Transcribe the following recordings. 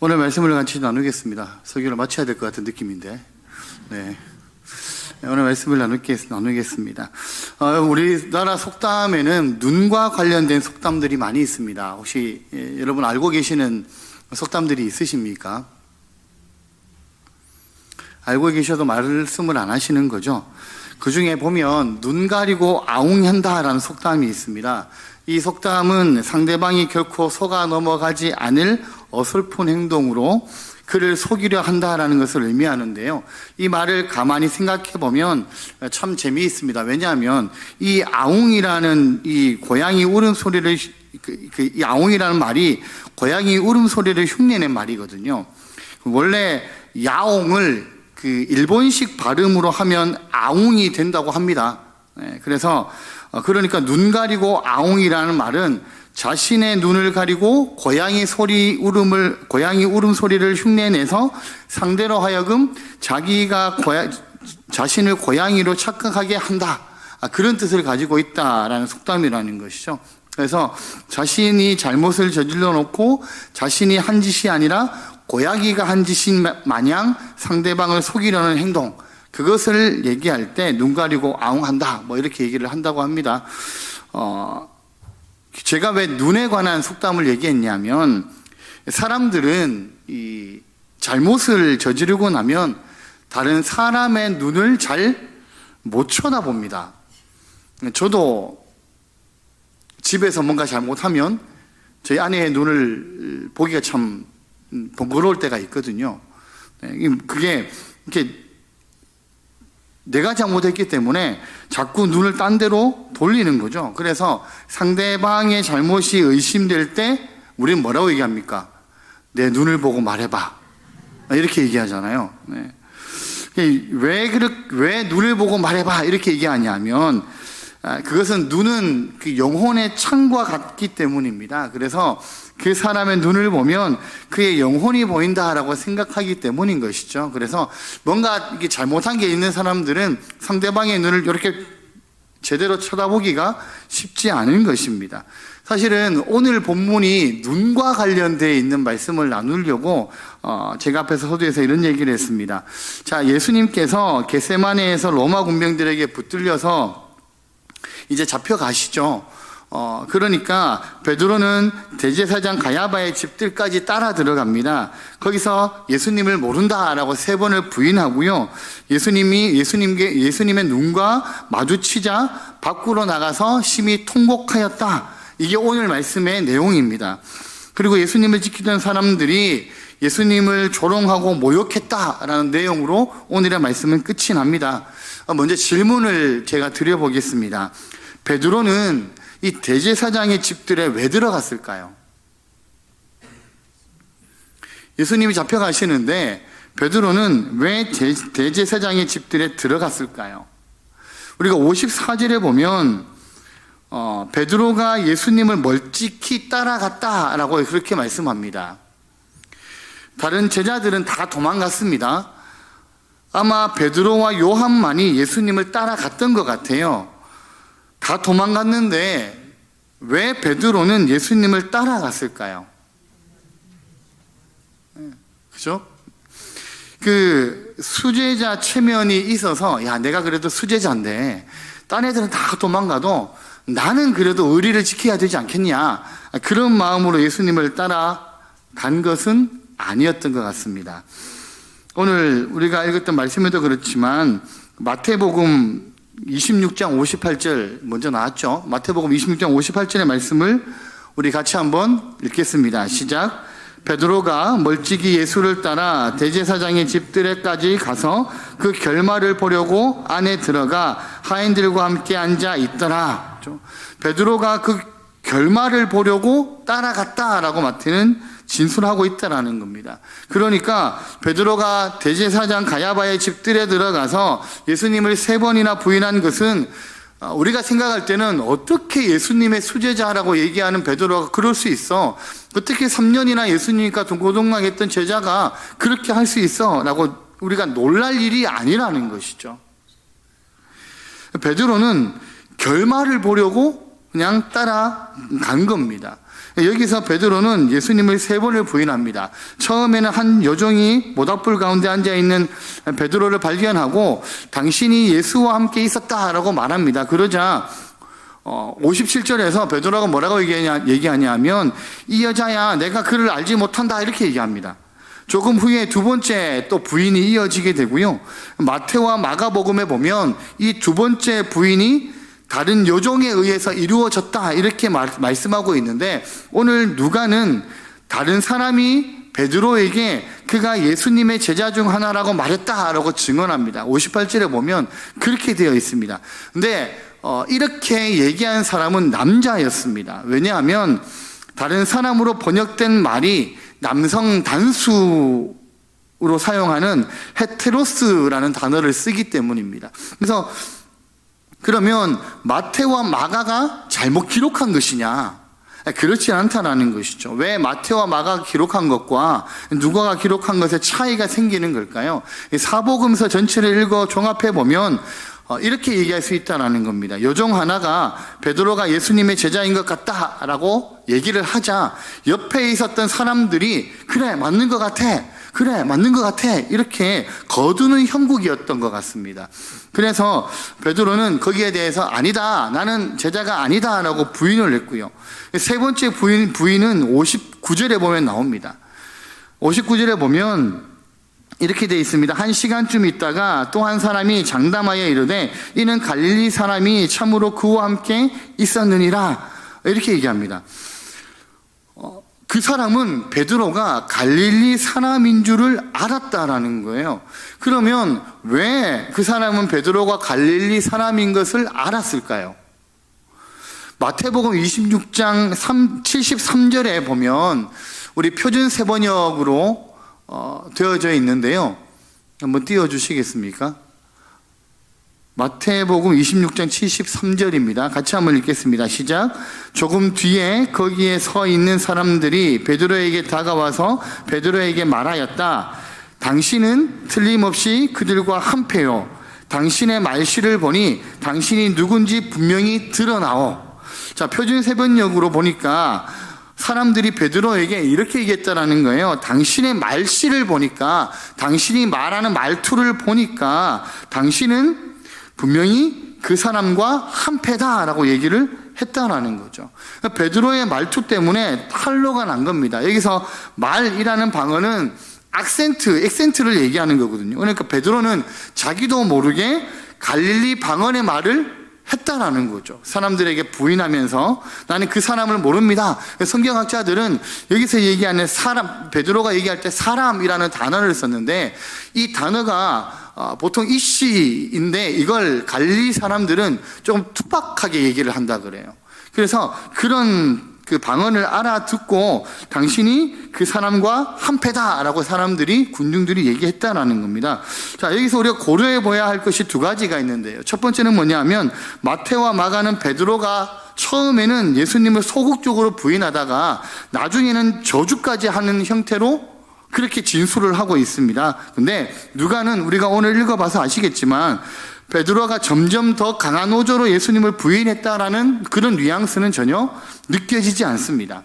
오늘 말씀을 같이 나누겠습니다. 설교를 마쳐야 될 것 같은 느낌인데, 네. 오늘 말씀을 나누겠습니다. 우리나라 속담에는 눈과 관련된 속담들이 많이 있습니다. 혹시 여러분 알고 계시는 속담들이 있으십니까? 알고 계셔도 말씀을 안 하시는 거죠. 그 중에 보면 눈 가리고 아웅한다라는 속담이 있습니다. 이 속담은 상대방이 결코 속아 넘어가지 않을 어설픈 행동으로 그를 속이려 한다라는 것을 의미하는데요. 이 말을 가만히 생각해 보면 참 재미있습니다. 왜냐하면 이 아웅이라는 이 고양이 울음소리를 이 아웅이라는 말이 고양이 울음소리를 흉내낸 말이거든요. 원래 야옹을 일본식 발음으로 하면 아웅이 된다고 합니다. 그래서 그러니까 눈 가리고 아웅이라는 말은 자신의 눈을 가리고 고양이 울음소리를 흉내내서 상대로 하여금 자기가 자신을 고양이로 착각하게 한다. 그런 뜻을 가지고 있다라는 속담이라는 것이죠. 그래서 자신이 잘못을 저질러 놓고 자신이 한 짓이 아니라 고양이가 한 짓인 마냥 상대방을 속이려는 행동, 그것을 얘기할 때 눈 가리고 아웅한다, 이렇게 얘기를 한다고 합니다. 제가 왜 눈에 관한 속담을 얘기했냐면, 사람들은 이 잘못을 저지르고 나면 다른 사람의 눈을 잘 못 쳐다봅니다. 저도 집에서 뭔가 잘못하면 저희 아내의 눈을 보기가 참 번거로울 때가 있거든요. 그게 이렇게 내가 잘못했기 때문에 자꾸 눈을 딴 데로 돌리는 거죠. 그래서 상대방의 잘못이 의심될 때 우리는 뭐라고 얘기합니까? 내 눈을 보고 말해봐, 이렇게 얘기하잖아요. 네. 왜 눈을 보고 말해봐 이렇게 얘기하냐면, 그것은 눈은 그 영혼의 창과 같기 때문입니다. 그래서 그 사람의 눈을 보면 그의 영혼이 보인다라고 생각하기 때문인 것이죠. 그래서 뭔가 이게 잘못한 게 있는 사람들은 상대방의 눈을 이렇게 제대로 쳐다보기가 쉽지 않은 것입니다. 사실은 오늘 본문이 눈과 관련되어 있는 말씀을 나누려고 제가 앞에서 서두에서 이런 얘기를 했습니다. 자, 예수님께서 겟세마네에서 로마 군병들에게 붙들려서 이제 잡혀가시죠. 그러니까 베드로는 대제사장 가야바의 집들까지 따라 들어갑니다. 거기서 예수님을 모른다라고 3번을 부인하고요. 예수님의 눈과 마주치자 밖으로 나가서 심히 통곡하였다. 이게 오늘 말씀의 내용입니다. 그리고 예수님을 지키던 사람들이 예수님을 조롱하고 모욕했다라는 내용으로 오늘의 말씀은 끝이 납니다. 먼저 질문을 제가 드려보겠습니다. 베드로는 이 대제사장의 집들에 왜 들어갔을까요? 예수님이 잡혀가시는데 베드로는 왜 대제사장의 집들에 들어갔을까요? 우리가 54절에 보면 베드로가 예수님을 멀찍이 따라갔다라고 그렇게 말씀합니다. 다른 제자들은 다 도망갔습니다. 아마 베드로와 요한만이 예수님을 따라갔던 것 같아요. 다 도망갔는데 왜 베드로는 예수님을 따라갔을까요? 그죠? 그 수제자 체면이 있어서, 야, 내가 그래도 수제자인데 딴 애들은 다 도망가도 나는 그래도 의리를 지켜야 되지 않겠냐, 그런 마음으로 예수님을 따라간 것은 아니었던 것 같습니다. 오늘 우리가 읽었던 말씀에도 그렇지만 마태복음 26장 58절 먼저 나왔죠. 마태복음 26장 58절의 말씀을 우리 같이 한번 읽겠습니다. 시작. 베드로가 멀찍이 예수를 따라 대제사장의 집들에까지 가서 그 결말을 보려고 안에 들어가 하인들과 함께 앉아 있더라. 베드로가 그 결말을 보려고 따라갔다라고 마태는 진술하고 있다라는 겁니다. 그러니까 베드로가 대제사장 가야바의 집들에 들어가서 예수님을 3번이나 부인한 것은 우리가 생각할 때는 어떻게 예수님의 수제자라고 얘기하는 베드로가 그럴 수 있어? 어떻게 3년이나 예수님과 동고동락했던 제자가 그렇게 할 수 있어? 라고 우리가 놀랄 일이 아니라는 것이죠. 베드로는 결말을 보려고 그냥 따라간 겁니다. 여기서 베드로는 예수님을 3번을 부인합니다. 처음에는 한 여종이 모닥불 가운데 앉아있는 베드로를 발견하고 당신이 예수와 함께 있었다라고 말합니다. 그러자 57절에서 베드로가 뭐라고 얘기하냐면 이 여자야 내가 그를 알지 못한다 이렇게 얘기합니다. 조금 후에 두 번째 또 부인이 이어지게 되고요. 마태와 마가복음에 보면 이 두 번째 부인이 다른 여종에 의해서 이루어졌다 이렇게 말씀하고 있는데 오늘 누가는 다른 사람이 베드로에게 그가 예수님의 제자 중 하나라고 말했다라고 증언합니다. 58절에 보면 그렇게 되어 있습니다. 근데 이렇게 얘기한 사람은 남자였습니다. 왜냐하면 다른 사람으로 번역된 말이 남성 단수로 사용하는 헤테로스라는 단어를 쓰기 때문입니다. 그래서 그러면 마태와 마가가 잘못 기록한 것이냐? 그렇지 않다라는 것이죠. 왜 마태와 마가가 기록한 것과 누가가 기록한 것에 차이가 생기는 걸까요? 사복음서 전체를 읽어 종합해 보면 이렇게 얘기할 수 있다는 겁니다. 여종 하나가 베드로가 예수님의 제자인 것 같다라고 얘기를 하자 옆에 있었던 사람들이 그래 맞는 것 같아, 그래 맞는 것 같아 이렇게 거두는 형국이었던 것 같습니다. 그래서 베드로는 거기에 대해서 아니다, 나는 제자가 아니다 라고 부인을 했고요. 세 번째 부인은 59절에 보면 나옵니다. 59절에 보면 이렇게 되어 있습니다. 1시간쯤 있다가 또 한 사람이 장담하여 이르되 이는 갈릴리 사람이 참으로 그와 함께 있었느니라 이렇게 얘기합니다. 그 사람은 베드로가 갈릴리 사람인 줄을 알았다라는 거예요. 그러면 왜 그 사람은 베드로가 갈릴리 사람인 것을 알았을까요? 마태복음 26장 73절에 보면 우리 표준 세번역으로 되어져 있는데요. 한번 띄워주시겠습니까? 마태복음 26장 73절입니다. 같이 한번 읽겠습니다. 시작. 조금 뒤에 거기에 서 있는 사람들이 베드로에게 다가와서 베드로에게 말하였다. 당신은 틀림없이 그들과 한패요. 당신의 말씨를 보니 당신이 누군지 분명히 드러나오. 자, 표준 세번역으로 보니까 사람들이 베드로에게 이렇게 얘기했다라는 거예요. 당신의 말씨를 보니까, 당신이 말하는 말투를 보니까 당신은 분명히 그 사람과 한패다라고 얘기를 했다라는 거죠. 그러니까 베드로의 말투 때문에 탄로가 난 겁니다. 여기서 말이라는 방언은 액센트를 얘기하는 거거든요. 그러니까 베드로는 자기도 모르게 갈릴리 방언의 말을 했다라는 거죠. 사람들에게 부인하면서 나는 그 사람을 모릅니다. 성경학자들은 여기서 얘기하는 사람, 베드로가 얘기할 때 사람이라는 단어를 썼는데 이 단어가 보통 이씨인데 이걸 갈릴리 사람들은 좀 투박하게 얘기를 한다 그래요. 그래서 그런 그 방언을 알아듣고 당신이 그 사람과 한패다라고 사람들이 군중들이 얘기했다라는 겁니다. 자, 여기서 우리가 고려해 봐야 할 것이 두 가지가 있는데요. 첫 번째는 뭐냐면 마태와 마가는 베드로가 처음에는 예수님을 소극적으로 부인하다가 나중에는 저주까지 하는 형태로 그렇게 진술을 하고 있습니다. 근데 누가는 우리가 오늘 읽어봐서 아시겠지만 베드로가 점점 더 강한 어조로 예수님을 부인했다라는 그런 뉘앙스는 전혀 느껴지지 않습니다.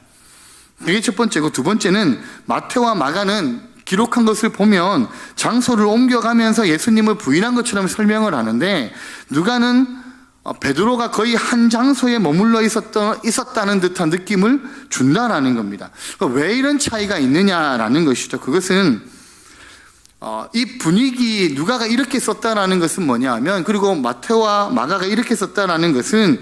이게 첫 번째고, 두 번째는 마태와 마가는 기록한 것을 보면 장소를 옮겨가면서 예수님을 부인한 것처럼 설명을 하는데 누가는 베드로가 거의 한 장소에 머물러 있었다는 듯한 느낌을 준다라는 겁니다. 왜 이런 차이가 있느냐라는 것이죠. 그것은 이 분위기, 누가가 이렇게 썼다라는 것은 뭐냐 하면, 그리고 마태와 마가가 이렇게 썼다라는 것은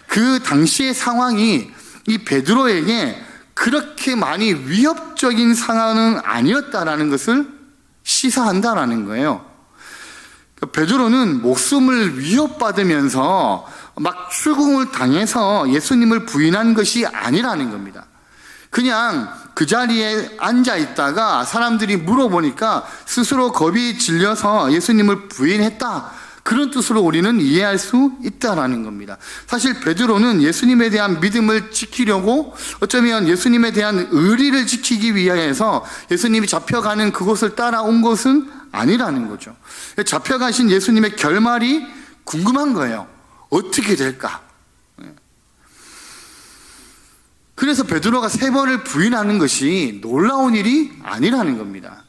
그 당시의 상황이 이 베드로에게 그렇게 많이 위협적인 상황은 아니었다라는 것을 시사한다라는 거예요. 베드로는 목숨을 위협받으면서 막 추궁을 당해서 예수님을 부인한 것이 아니라는 겁니다. 그냥 그 자리에 앉아 있다가 사람들이 물어보니까 스스로 겁이 질려서 예수님을 부인했다, 그런 뜻으로 우리는 이해할 수 있다라는 겁니다. 사실 베드로는 예수님에 대한 믿음을 지키려고, 어쩌면 예수님에 대한 의리를 지키기 위해서 예수님이 잡혀가는 그곳을 따라온 것은 아니라는 거죠. 잡혀가신 예수님의 결말이 궁금한 거예요. 어떻게 될까? 그래서 베드로가 3번을 부인하는 것이 놀라운 일이 아니라는 겁니다.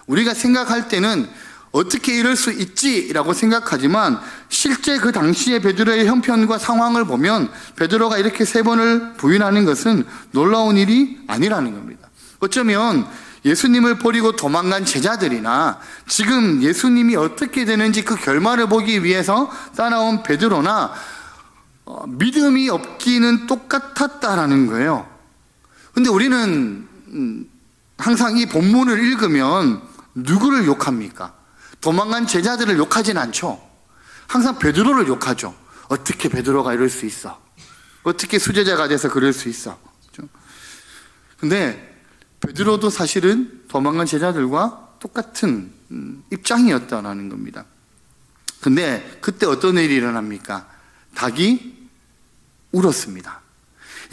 우리가 생각할 때는 어떻게 이럴 수 있지라고 생각하지만 실제 그 당시의 베드로의 형편과 상황을 보면 베드로가 이렇게 3번을 부인하는 것은 놀라운 일이 아니라는 겁니다. 어쩌면 예수님을 버리고 도망간 제자들이나 지금 예수님이 어떻게 되는지 그 결말을 보기 위해서 따라온 베드로나 믿음이 없기는 똑같았다라는 거예요. 근데 우리는 항상 이 본문을 읽으면 누구를 욕합니까? 도망간 제자들을 욕하진 않죠. 항상 베드로를 욕하죠. 어떻게 베드로가 이럴 수 있어? 어떻게 수제자가 돼서 그럴 수 있어? 근데 베드로도 사실은 도망간 제자들과 똑같은 입장이었다라는 겁니다. 근데 그때 어떤 일이 일어납니까? 닭이 울었습니다.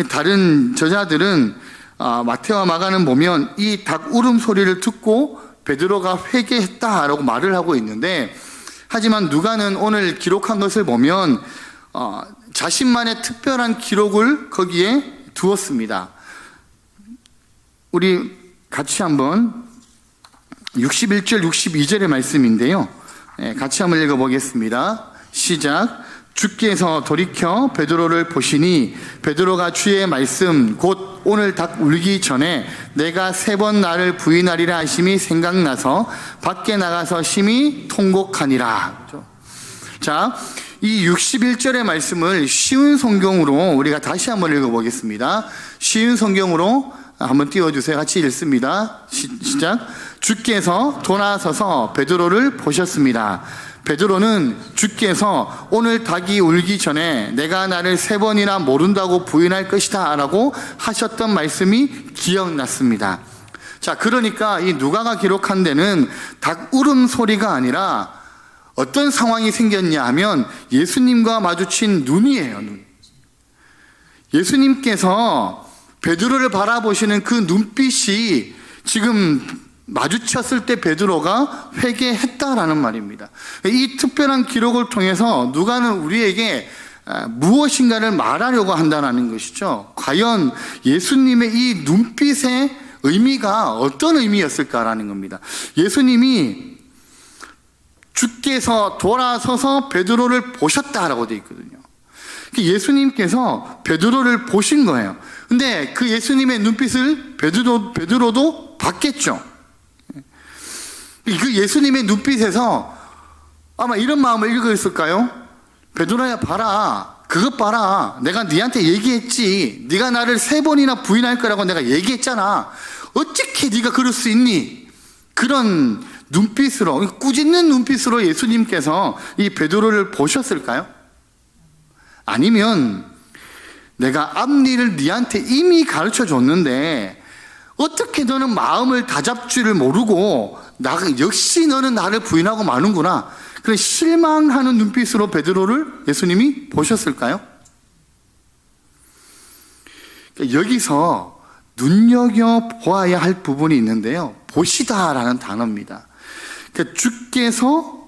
다른 저자들은 마태와 마가는 보면 이 닭 울음소리를 듣고 베드로가 회개했다라고 말을 하고 있는데, 하지만 누가는 오늘 기록한 것을 보면 자신만의 특별한 기록을 거기에 두었습니다. 우리 같이 한번 61절 62절의 말씀인데요, 같이 한번 읽어보겠습니다. 시작. 주께서 돌이켜 베드로를 보시니 베드로가 주의 말씀 곧 오늘 닭 울기 전에 내가 3번 나를 부인하리라 하심이 생각나서 밖에 나가서 심히 통곡하니라. 자, 이 61절의 말씀을 쉬운 성경으로 우리가 다시 한번 읽어보겠습니다. 쉬운 성경으로 한번 띄워주세요. 같이 읽습니다. 시작. 주께서 돌아서서 베드로를 보셨습니다. 베드로는 주께서 오늘 닭이 울기 전에 내가 나를 3번이나 모른다고 부인할 것이다 라고 하셨던 말씀이 기억났습니다. 자, 그러니까 이 누가가 기록한 데는 닭 울음소리가 아니라 어떤 상황이 생겼냐 하면 예수님과 마주친 눈이에요. 눈. 예수님께서 베드로를 바라보시는 그 눈빛이 지금 마주쳤을 때 베드로가 회개했다라는 말입니다. 이 특별한 기록을 통해서 누가는 우리에게 무엇인가를 말하려고 한다는 것이죠. 과연 예수님의 이 눈빛의 의미가 어떤 의미였을까라는 겁니다. 예수님이 주께서 돌아서서 베드로를 보셨다라고 되어 있거든요. 예수님께서 베드로를 보신 거예요. 근데 그 예수님의 눈빛을 베드로도 봤겠죠. 그 예수님의 눈빛에서 아마 이런 마음을 읽었을까요? 베드로야, 봐라. 그것 봐라. 내가 네한테 얘기했지. 네가 나를 3번이나 부인할 거라고 내가 얘기했잖아. 어떻게 네가 그럴 수 있니? 그런 눈빛으로, 꾸짖는 눈빛으로 예수님께서 이 베드로를 보셨을까요? 아니면 내가 앞일을 네한테 이미 가르쳐 줬는데 어떻게 너는 마음을 다잡지를 모르고 역시 너는 나를 부인하고 마는구나, 그런 실망하는 눈빛으로 베드로를 예수님이 보셨을까요? 여기서 눈여겨보아야 할 부분이 있는데요, 보시다라는 단어입니다. 주께서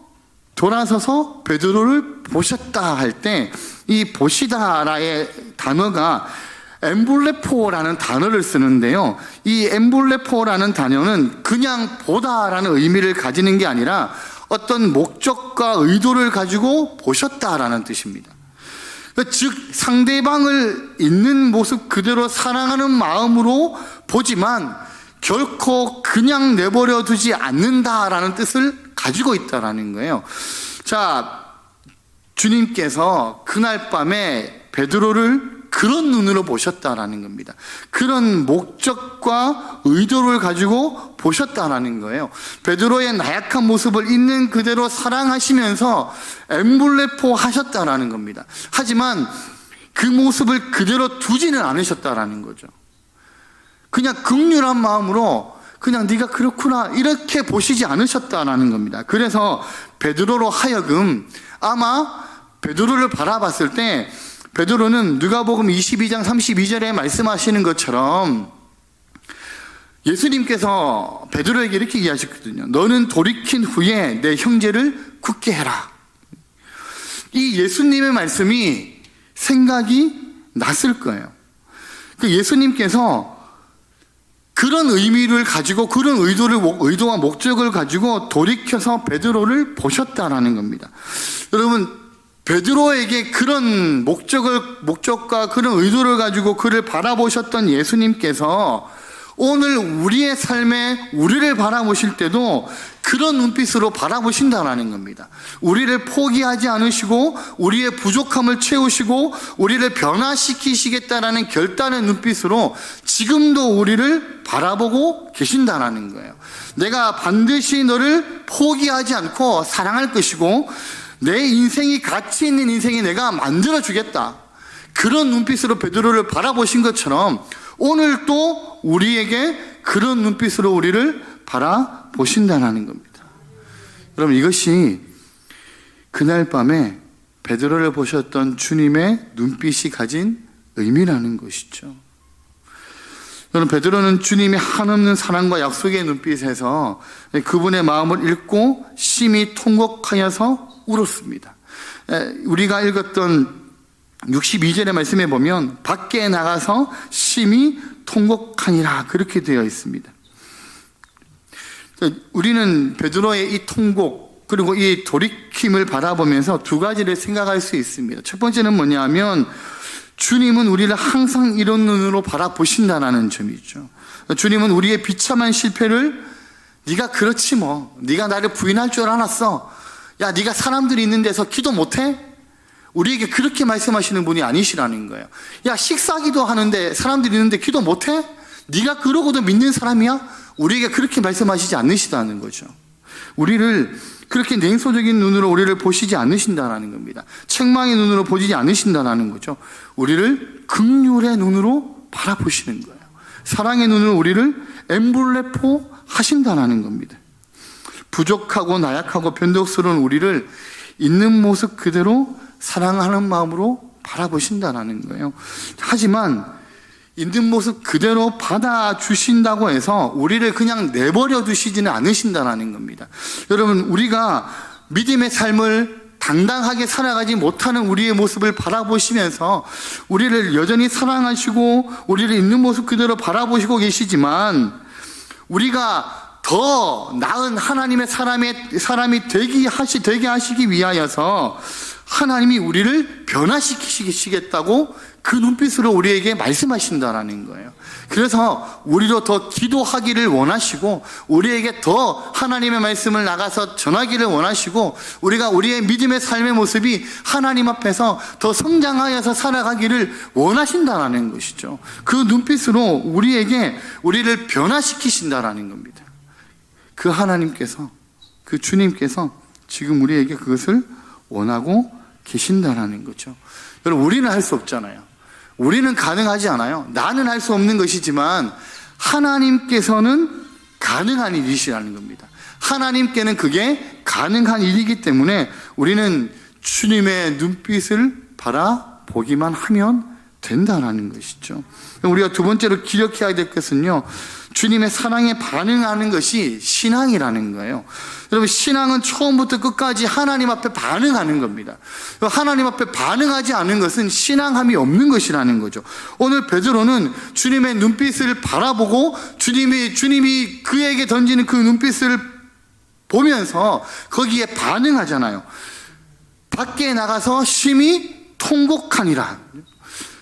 돌아서서 베드로를 보셨다 할 때 이 보시다라의 단어가 엠블레포라는 단어를 쓰는데요, 이 엠블레포라는 단어는 그냥 보다라는 의미를 가지는 게 아니라 어떤 목적과 의도를 가지고 보셨다라는 뜻입니다. 즉 상대방을 있는 모습 그대로 사랑하는 마음으로 보지만 결코 그냥 내버려 두지 않는다라는 뜻을 가지고 있다라는 거예요. 자, 주님께서 그날 밤에 베드로를 그런 눈으로 보셨다라는 겁니다. 그런 목적과 의도를 가지고 보셨다라는 거예요. 베드로의 나약한 모습을 있는 그대로 사랑하시면서 엠블레포 하셨다라는 겁니다. 하지만 그 모습을 그대로 두지는 않으셨다라는 거죠. 그냥 긍휼한 마음으로 그냥 네가 그렇구나 이렇게 보시지 않으셨다라는 겁니다. 그래서 베드로로 하여금 아마 베드로를 바라봤을 때 베드로는 누가복음 22장 32절에 말씀하시는 것처럼 예수님께서 베드로에게 이렇게 얘기하셨거든요. 너는 돌이킨 후에 내 형제를 굳게 해라. 이 예수님의 말씀이 생각이 났을 거예요. 그 예수님께서 그런 의미를 가지고 그런 의도와 목적을 가지고 돌이켜서 베드로를 보셨다라는 겁니다. 여러분, 베드로에게 그런 목적과 그런 의도를 가지고 그를 바라보셨던 예수님께서 오늘 우리의 삶에 우리를 바라보실 때도 그런 눈빛으로 바라보신다는 겁니다. 우리를 포기하지 않으시고 우리의 부족함을 채우시고 우리를 변화시키시겠다라는 결단의 눈빛으로 지금도 우리를 바라보고 계신다는 거예요. 내가 반드시 너를 포기하지 않고 사랑할 것이고 내 인생이 가치 있는 인생이 내가 만들어주겠다. 그런 눈빛으로 베드로를 바라보신 것처럼 오늘 또 우리에게 그런 눈빛으로 우리를 바라보신다는 겁니다. 여러분, 이것이 그날 밤에 베드로를 보셨던 주님의 눈빛이 가진 의미라는 것이죠. 여러분, 베드로는 주님의 한없는 사랑과 약속의 눈빛에서 그분의 마음을 읽고 심히 통곡하여서 울었습니다. 우리가 읽었던 62절의 말씀에 보면 밖에 나가서 심히 통곡하니라 그렇게 되어 있습니다. 우리는 베드로의 이 통곡 그리고 이 돌이킴을 바라보면서 두 가지를 생각할 수 있습니다. 첫 번째는 뭐냐면 주님은 우리를 항상 이런 눈으로 바라보신다는 점이죠. 주님은 우리의 비참한 실패를 네가 그렇지 뭐, 네가 나를 부인할 줄 알았어, 야 네가 사람들이 있는 데서 기도 못해? 우리에게 그렇게 말씀하시는 분이 아니시라는 거예요. 야, 식사기도 하는데 사람들이 있는데 기도 못해? 네가 그러고도 믿는 사람이야? 우리에게 그렇게 말씀하시지 않으시다는 거죠. 우리를 그렇게 냉소적인 눈으로 우리를 보시지 않으신다는 겁니다. 책망의 눈으로 보지 않으신다는 거죠. 우리를 긍휼의 눈으로 바라보시는 거예요. 사랑의 눈으로 우리를 엠블레포 하신다는 겁니다. 부족하고 나약하고 변덕스러운 우리를 있는 모습 그대로 사랑하는 마음으로 바라보신다는 거예요. 하지만 있는 모습 그대로 받아주신다고 해서 우리를 그냥 내버려 두시지는 않으신다는 겁니다. 여러분, 우리가 믿음의 삶을 당당하게 살아가지 못하는 우리의 모습을 바라보시면서 우리를 여전히 사랑하시고 우리를 있는 모습 그대로 바라보시고 계시지만 우리가 더 나은 하나님의 사람이 되게 하시기 위하여서 하나님이 우리를 변화시키시겠다고 그 눈빛으로 우리에게 말씀하신다라는 거예요. 그래서 우리로 더 기도하기를 원하시고 우리에게 더 하나님의 말씀을 나가서 전하기를 원하시고 우리가 우리의 믿음의 삶의 모습이 하나님 앞에서 더 성장하여서 살아가기를 원하신다라는 것이죠. 그 눈빛으로 우리를 변화시키신다라는 겁니다. 그 하나님께서, 그 주님께서 지금 우리에게 그것을 원하고 계신다라는 거죠. 여러분, 우리는 할 수 없잖아요. 우리는 가능하지 않아요. 나는 할 수 없는 것이지만 하나님께서는 가능한 일이시라는 겁니다. 하나님께는 그게 가능한 일이기 때문에 우리는 주님의 눈빛을 바라보기만 하면 된다라는 것이죠. 우리가 두 번째로 기억해야 될 것은요, 주님의 사랑에 반응하는 것이 신앙이라는 거예요. 여러분, 신앙은 처음부터 끝까지 하나님 앞에 반응하는 겁니다. 하나님 앞에 반응하지 않는 것은 신앙함이 없는 것이라는 거죠. 오늘 베드로는 주님의 눈빛을 바라보고 주님이 그에게 던지는 그 눈빛을 보면서 거기에 반응하잖아요. 밖에 나가서 심히 통곡하니라.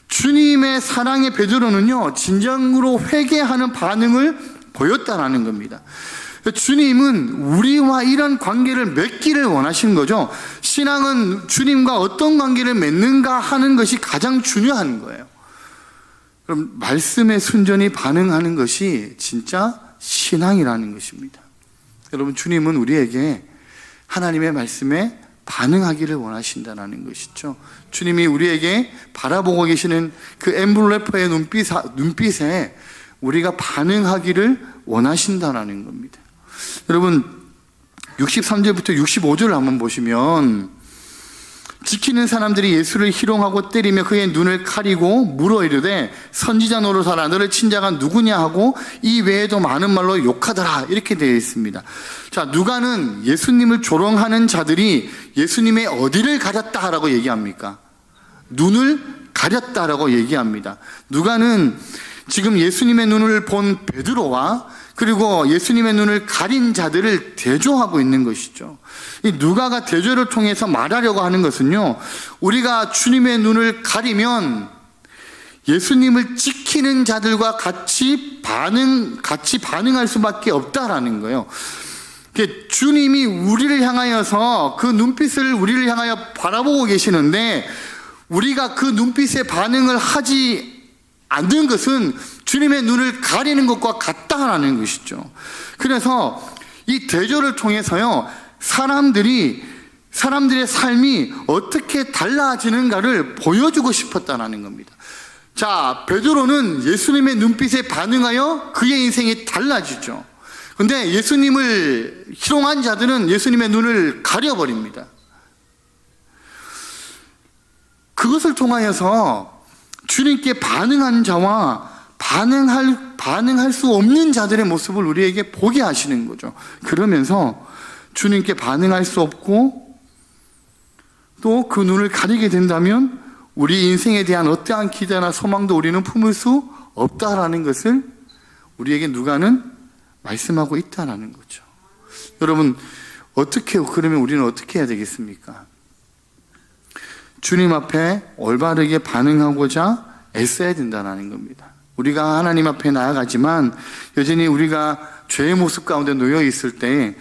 주님의 사랑의 베드로는요, 진정으로 회개하는 반응을 보였다라는 겁니다. 주님은 우리와 이런 관계를 맺기를 원하시는 거죠. 신앙은 주님과 어떤 관계를 맺는가 하는 것이 가장 중요한 거예요. 그럼 말씀에 순전히 반응하는 것이 진짜 신앙이라는 것입니다. 여러분, 주님은 우리에게 하나님의 말씀에 반응하기를 원하신다는 것이죠. 주님이 우리에게 바라보고 계시는 그 엠블레퍼의 눈빛에 우리가 반응하기를 원하신다는 겁니다. 여러분, 63절부터 65절을 한번 보시면 지키는 사람들이 예수를 희롱하고 때리며 그의 눈을 가리고 물어 이르되 선지자 노릇하라, 너를 친자가 누구냐 하고 이 외에도 많은 말로 욕하더라, 이렇게 되어 있습니다. 자, 누가는 예수님을 조롱하는 자들이 예수님의 어디를 가렸다라고 얘기합니까? 눈을 가렸다라고 얘기합니다. 누가는 지금 예수님의 눈을 본 베드로와 그리고 예수님의 눈을 가린 자들을 대조하고 있는 것이죠. 이 누가가 대조를 통해서 말하려고 하는 것은요, 우리가 주님의 눈을 가리면 예수님을 지키는 자들과 같이 반응할 수밖에 없다라는 거예요. 주님이 우리를 향하여서 그 눈빛을 우리를 향하여 바라보고 계시는데 우리가 그 눈빛에 반응을 하지 않는 것은 주님의 눈을 가리는 것과 같다라는 것이죠. 그래서 이 대조를 통해서요, 사람들의 삶이 어떻게 달라지는가를 보여주고 싶었다는 겁니다. 자, 베드로는 예수님의 눈빛에 반응하여 그의 인생이 달라지죠. 근데 예수님을 희롱한 자들은 예수님의 눈을 가려버립니다. 그것을 통하여서 주님께 반응한 자와 반응할 수 없는 자들의 모습을 우리에게 보게 하시는 거죠. 그러면서 주님께 반응할 수 없고 또 그 눈을 가리게 된다면 우리 인생에 대한 어떠한 기대나 소망도 우리는 품을 수 없다라는 것을 우리에게 누가는 말씀하고 있다라는 거죠. 여러분, 그러면 우리는 어떻게 해야 되겠습니까? 주님 앞에 올바르게 반응하고자 애써야 된다는 겁니다. 우리가 하나님 앞에 나아가지만 여전히 우리가 죄의 모습 가운데 놓여 있을 때,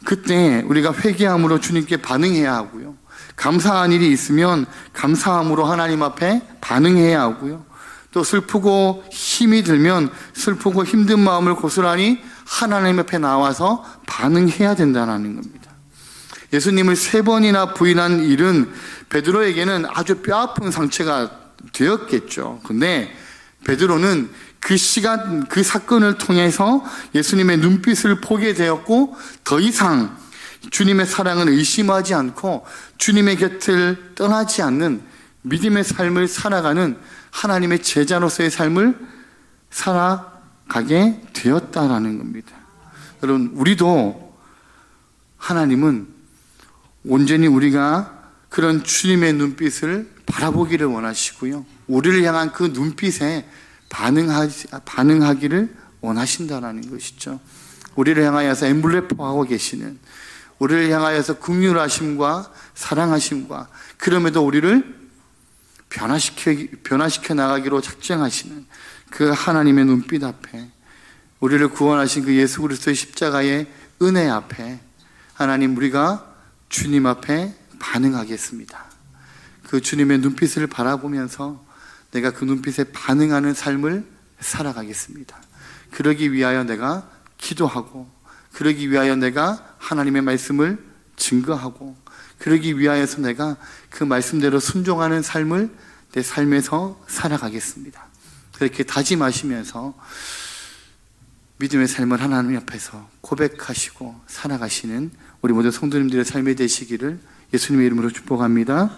그때 우리가 회개함으로 주님께 반응해야 하고요. 감사한 일이 있으면 감사함으로 하나님 앞에 반응해야 하고요. 또 슬프고 힘이 들면 슬프고 힘든 마음을 고스란히 하나님 앞에 나와서 반응해야 된다는 겁니다. 예수님을 3번이나 부인한 일은 베드로에게는 아주 뼈아픈 상처가 되었겠죠. 근데 베드로는 그 사건을 통해서 예수님의 눈빛을 보게 되었고 더 이상 주님의 사랑을 의심하지 않고 주님의 곁을 떠나지 않는 믿음의 삶을 살아가는 하나님의 제자로서의 삶을 살아가게 되었다라는 겁니다. 여러분, 우리도 하나님은 온전히 우리가 그런 주님의 눈빛을 바라보기를 원하시고요, 우리를 향한 그 눈빛에 반응하기를 원하신다는 것이죠. 우리를 향하여서 엠블레포하고 계시는, 우리를 향하여서 긍휼하심과 사랑하심과 그럼에도 우리를 변화시켜 나가기로 작정하시는 그 하나님의 눈빛 앞에, 우리를 구원하신 그 예수 그리스도의 십자가의 은혜 앞에 하나님, 우리가 주님 앞에 반응하겠습니다. 그 주님의 눈빛을 바라보면서 내가 그 눈빛에 반응하는 삶을 살아가겠습니다. 그러기 위하여 내가 기도하고, 그러기 위하여 내가 하나님의 말씀을 증거하고, 그러기 위하여서 내가 그 말씀대로 순종하는 삶을 내 삶에서 살아가겠습니다. 그렇게 다짐하시면서 믿음의 삶을 하나님 앞에서 고백하시고 살아가시는 우리 모든 성도님들의 삶이 되시기를 예수님의 이름으로 축복합니다.